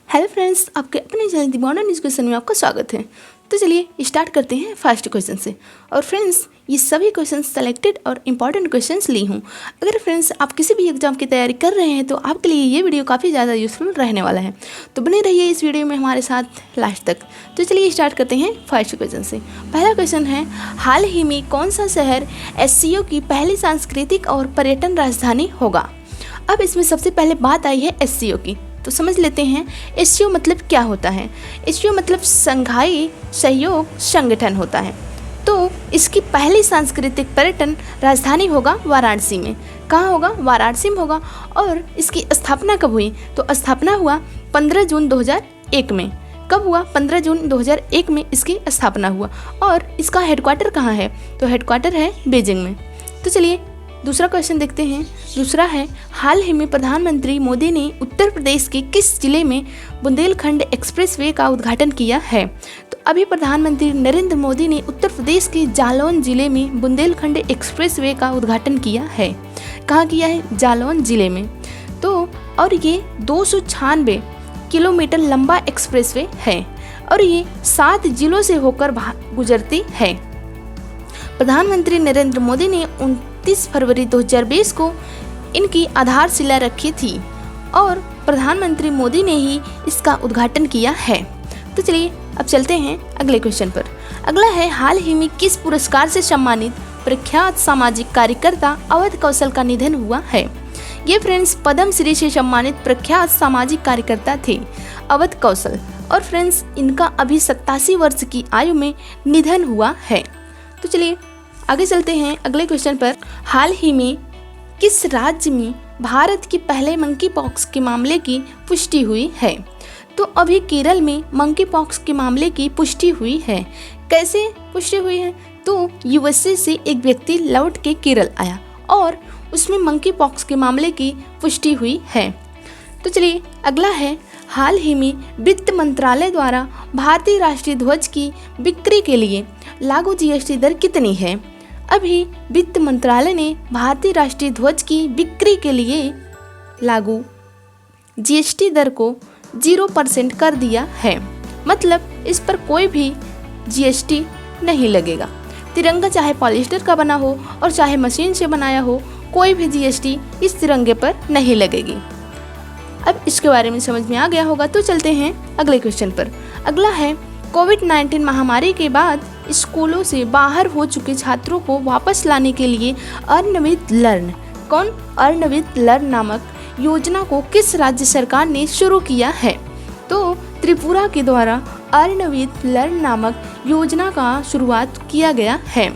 Hello friends, आपके अपने channel दीवाना न्यूज़ क्वेश्चन में आपका स्वागत है। तो चलिए स्टार्ट करते हैं फर्स्ट क्वेश्चन से। और फ्रेंड्स, ये सभी क्वेश्चन सेलेक्टेड और इम्पॉर्टेंट क्वेश्चंस ली हूँ। अगर फ्रेंड्स आप किसी भी एग्जाम की तैयारी कर रहे हैं तो आपके लिए ये वीडियो काफ़ी ज़्यादा यूजफुल रहने वाला है, तो बने रहिए इस वीडियो में हमारे साथ लास्ट तक। तो चलिए स्टार्ट करते हैं फर्स्ट क्वेश्चन से। पहला क्वेश्चन है, हाल ही में कौन सा शहर SCO की पहली सांस्कृतिक और पर्यटन राजधानी होगा। अब इसमें सबसे पहले बात आई है SCO की, तो समझ लेते हैं SCO मतलब क्या होता है। SCO मतलब संघाई सहयोग संगठन होता है। तो इसकी पहली सांस्कृतिक पर्यटन राजधानी होगा वाराणसी में। कहाँ होगा? वाराणसी में होगा। और इसकी स्थापना कब हुई? तो स्थापना हुआ 15 जून 2001 में। कब हुआ? 15 जून 2001 में इसकी स्थापना हुआ। और इसका हेडक्वार्टर कहाँ है? तो हेडक्वार्टर है बीजिंग में। तो चलिए दूसरा क्वेश्चन देखते हैं। दूसरा है, हाल ही में प्रधानमंत्री मोदी ने उत्तर प्रदेश के किस जिले में बुंदेलखंड एक्सप्रेसवे का उद्घाटन किया है। तो अभी प्रधानमंत्री नरेंद्र मोदी ने उत्तर प्रदेश के जालौन जिले में बुंदेलखंड एक्सप्रेसवे का उद्घाटन किया है। कहाँ किया है? जालौन जिले में। तो और ये 296 किलोमीटर लंबा एक्सप्रेसवे है और ये 7 जिलों से होकर गुजरती है। प्रधानमंत्री नरेंद्र मोदी ने 29 फरवरी 2020 को इनकी आधारशिला रखी थी और प्रधानमंत्री मोदी ने ही इसका उद्घाटन किया है। तो चलिए अब चलते हैं अगले क्वेश्चन पर। अगला है, हाल ही में किस पुरस्कार से सम्मानित प्रख्यात सामाजिक कार्यकर्ता अवध कौशल का निधन हुआ है। ये फ्रेंड्स पद्म श्री से सम्मानित प्रख्यात सामाजिक कार्यकर्ता थे अवध कौशल। और फ्रेंड्स इनका अभी 87 वर्ष की आयु में निधन हुआ है। तो चलिए आगे चलते हैं अगले क्वेश्चन पर। हाल ही में किस राज्य में भारत के पहले मंकी पॉक्स के मामले की पुष्टि हुई है। तो अभी केरल में मंकी पॉक्स के मामले की पुष्टि हुई है। कैसे पुष्टि हुई है? तो USA से एक व्यक्ति लौट के केरल आया और उसमें मंकी पॉक्स के मामले की पुष्टि हुई है। तो चलिए अगला है, हाल ही में वित्त मंत्रालय द्वारा भारतीय राष्ट्रीय ध्वज की बिक्री के लिए लागू GST दर कितनी है। अभी वित्त मंत्रालय ने भारतीय राष्ट्रीय ध्वज की बिक्री के लिए लागू GST दर को 0% कर दिया है। मतलब इस पर कोई भी GST नहीं लगेगा। तिरंगा चाहे पॉलिस्टर का बना हो और चाहे मशीन से बनाया हो, कोई भी GST इस तिरंगे पर नहीं लगेगी। अब इसके बारे में समझ में आ गया होगा, तो चलते हैं अगले क्वेश्चन पर। अगला है, कोविड-19 महामारी के बाद स्कूलों से बाहर हो चुके छात्रों को वापस लाने के लिए अर्नविद लर्न नामक योजना को किस राज्य सरकार ने शुरू किया है। तो त्रिपुरा के द्वारा अर्नविद लर्न नामक योजना का शुरुआत किया गया है।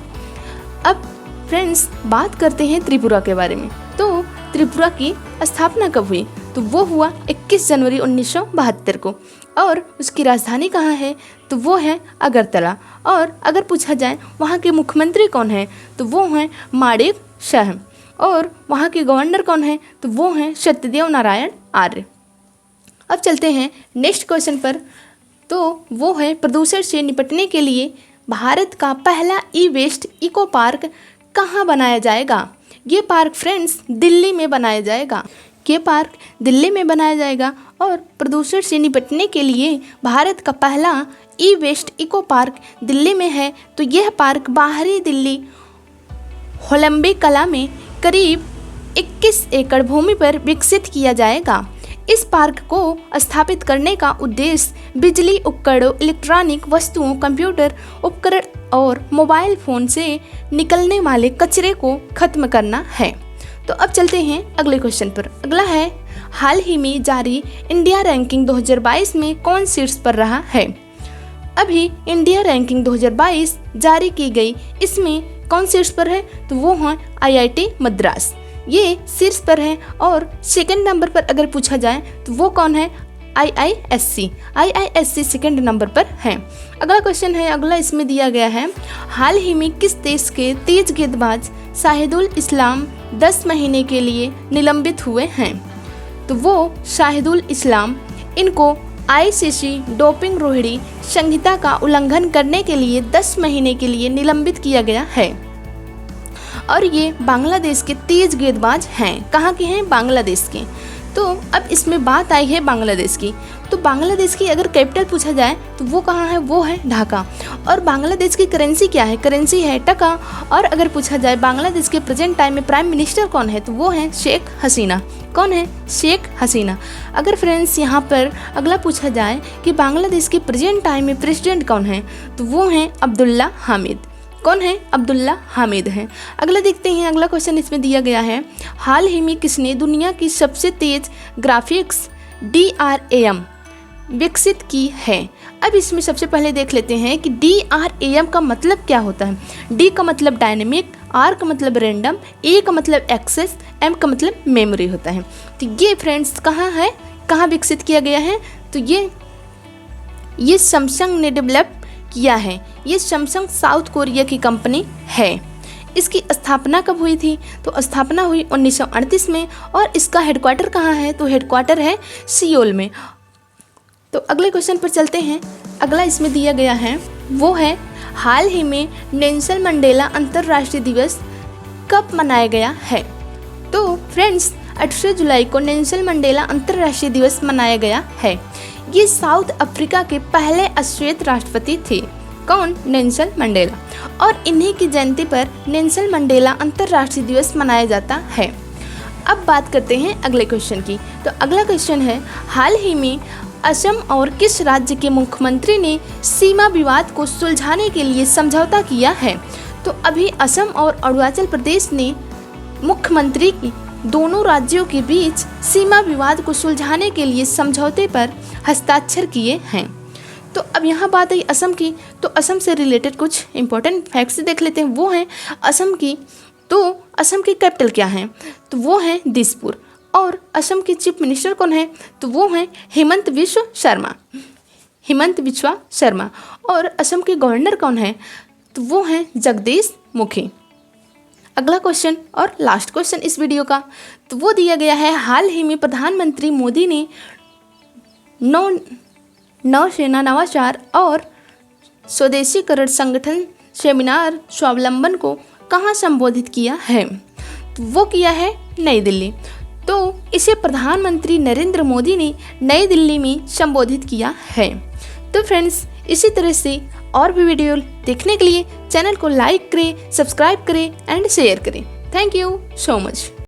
अब फ्रेंड्स बात करते हैं त्रिपुरा के बारे में। तो त्रिपुरा की स्थापना कब हुई? तो वो हुआ 21 जनवरी 1972 को। और उसकी राजधानी कहाँ है? तो वो है अगरतला। और अगर पूछा जाए वहाँ के मुख्यमंत्री कौन है, तो वो हैं माणिक शाह। और वहाँ के गवर्नर कौन है? तो वो हैं सत्यदेव नारायण आर्य। अब चलते हैं नेक्स्ट क्वेश्चन पर। तो वो है, प्रदूषण से निपटने के लिए भारत का पहला ई-वेस्ट इको पार्क कहाँ बनाया जाएगा। ये पार्क फ्रेंड्स दिल्ली में बनाया जाएगा। ये पार्क दिल्ली में बनाया जाएगा और प्रदूषण से निपटने के लिए भारत का पहला ई-वेस्ट इको पार्क दिल्ली में है। तो यह पार्क बाहरी दिल्ली होलंबे कला में करीब 21 एकड़ भूमि पर विकसित किया जाएगा। इस पार्क को स्थापित करने का उद्देश्य बिजली उपकरणों, इलेक्ट्रॉनिक वस्तुओं, कंप्यूटर उपकरण और मोबाइल फ़ोन से निकलने वाले कचरे को खत्म करना है। तो अब चलते हैं अगले क्वेश्चन पर। अगला है, हाल ही में जारी इंडिया रैंकिंग 2022 में कौन शीर्ष पर रहा है। अभी इंडिया रैंकिंग 2022 जारी की गई, इसमें कौन शीर्ष पर है? तो वो है IIT मद्रास। ये शीर्ष पर है। और सेकंड नंबर पर अगर पूछा जाए तो वो कौन है? IISc सेकंड नंबर पर है। अगला क्वेश्चन है, अगला इसमें दिया गया है, हाल ही में किस देश के तेज गेंदबाज शाहिदुल इस्लाम 10 महीने के लिए निलंबित हुए हैं। तो वो शाहिदुल इस्लाम, इनको ICC डोपिंग रोहिणी संहिता का उल्लंघन करने के लिए 10 महीने के लिए निलंबित किया गया है। और ये बांग्लादेश के तेज गेंदबाज हैं। कहाँ के हैं? बांग्लादेश के। तो अब इसमें बात आई है बांग्लादेश की। तो बांग्लादेश की अगर कैपिटल पूछा जाए तो वो कहाँ है, वो है ढाका। और बांग्लादेश की करेंसी क्या है, करेंसी है टका। और अगर पूछा जाए बांग्लादेश के प्रेजेंट टाइम में प्राइम मिनिस्टर कौन है, तो वो है शेख हसीना। कौन है, शेख हसीना। अगर फ्रेंड्स यहाँ पर अगला पूछा जाए कि बांग्लादेश के प्रेजेंट टाइम में प्रेसिडेंट कौन है, तो वो हैं अब्दुल्ला हामिद। कौन है, अब्दुल्ला हामिद हैं। अगला देखते हैं, अगला क्वेश्चन इसमें दिया गया है, हाल ही में किसने दुनिया की सबसे तेज ग्राफिक्स DRAM विकसित की है। अब इसमें सबसे पहले देख लेते हैं कि DRAM का मतलब क्या होता है। D का मतलब डायनेमिक, R का मतलब रैंडम, A का मतलब एक्सेस, M का मतलब मेमोरी होता है। तो ये फ्रेंड्स कहाँ है, कहाँ विकसित किया गया है, तो ये सैमसंग ने डेवलप किया है। ये सैमसंग साउथ कोरिया की कंपनी है। इसकी स्थापना कब हुई थी, तो स्थापना हुई 1938 में। और इसका हेडक्वार्टर कहाँ है, तो हेडक्वार्टर है सियोल में। तो अगले क्वेश्चन पर चलते हैं। अगला इसमें दिया गया है, वो है हाल ही में नेल्सन मंडेला अंतर्राष्ट्रीय दिवस कब मनाया गया है। तो फ्रेंड्स 18 जुलाई को नेल्सन मंडेला अंतर्राष्ट्रीय दिवस मनाया गया है। ये साउथ अफ्रीका के पहले अश्वेत राष्ट्रपति थे। कौन, नेल्सन मंडेला। और इन्हीं की जयंती पर नेल्सन मंडेला अंतर्राष्ट्रीय दिवस मनाया जाता है। अब बात करते हैं अगले क्वेश्चन की। तो अगला क्वेश्चन है, हाल ही में असम और किस राज्य के मुख्यमंत्री ने सीमा विवाद को सुलझाने के लिए समझौता किया है। तो अभी असम और अरुणाचल प्रदेश ने मुख्यमंत्री दोनों राज्यों के बीच सीमा विवाद को सुलझाने के लिए समझौते पर हस्ताक्षर किए हैं। तो अब यहाँ बात आई असम की। तो असम से रिलेटेड कुछ इंपॉर्टेंट फैक्ट्स देख लेते हैं। वो हैं असम की। तो असम की कैपिटल क्या है, तो वो है दिसपुर। और असम के चीफ मिनिस्टर कौन है, तो वो हैं हेमंत बिस्वा शर्मा। और असम के गवर्नर कौन है, तो वो हैं जगदीश मुखी। अगला क्वेश्चन और लास्ट क्वेश्चन इस वीडियो का, तो वो दिया गया है, हाल ही में प्रधानमंत्री मोदी ने नौसेना नवाचार और स्वदेशीकरण संगठन सेमिनार स्वावलंबन को कहाँ संबोधित किया है, तो वो किया है नई दिल्ली। तो इसे प्रधानमंत्री नरेंद्र मोदी ने नई दिल्ली में संबोधित किया है। तो फ्रेंड्स इसी तरह से और भी वीडियो देखने के लिए चैनल को लाइक करें, सब्सक्राइब करें एंड शेयर करें। Thank you so much.